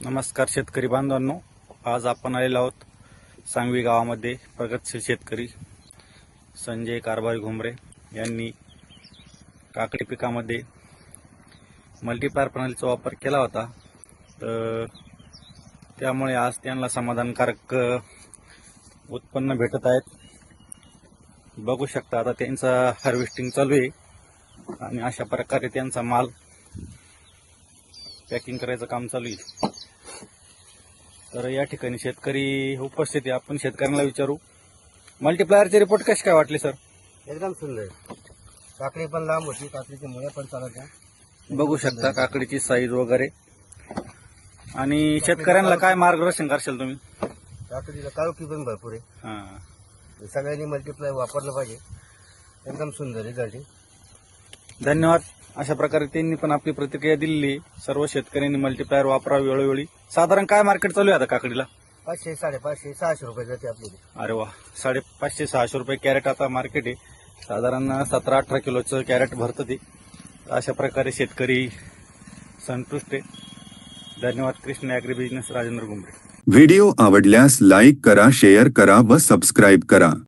नमस्कार शेतकरी बांधवांनो, आज आपण आलेलो आहोत सांगवी गावामध्ये प्रगतशील शेतकरी संजय कारभारी घुमरे यांनी काकडी पिकामध्ये मल्टीप्लायर प्रणालीचा वापर केला होता। तर त्यामुळे आज त्यांना समाधानकारक उत्पन्न भेटत आहेत। बघू शकता आता त्यांचा हार्वेस्टिंग चालू आहे आणि अशा प्रकारे त्यांचा माल पॅकिंग करायचं काम चालू आहे। तर या ठिकाणी शेतकरी उपस्थित आहे, आपण शेतकऱ्यांना विचारू मल्टीप्लायरचे रिपोर्ट कसे काय वाटले सर? एकदम सुंदर, काकडी पण लांब होती, काकडीची मुळे पण चालत बघू शकता काकडीची साईज वगैरे। आणि शेतकऱ्यांना काय मार्गदर्शन करशाल तुम्ही? काकडीला काळोखी पण भरपूर आहे। हां, सगळ्यांनी मल्टीप्लाय वापरलं पाहिजे, एकदम सुंदर रिझल्ट आहे। धन्यवाद। अशा प्रकारे त्यांनी पण आपली प्रतिक्रिया दिली। सर्व शेतकऱ्यांनी मल्टीप्लायर वापरावे वेळोवेळी। साधारण काय मार्केट चालू आहे आता काकडीला? 500, 550, 600 रुपये जाते आपली। अरे वा, 550-600 रुपये कॅरेट आता मार्केट आहे। साधारण 17-18 किलोचं कॅरेट भरतं ते। अशा प्रकारे शेतकरी संतुष्ट आहे। धन्यवाद। Krishna agri business, Rajendra Ghumare. Video आवडल्यास लाईक करा, शेअर करा व सबस्क्राईब करा।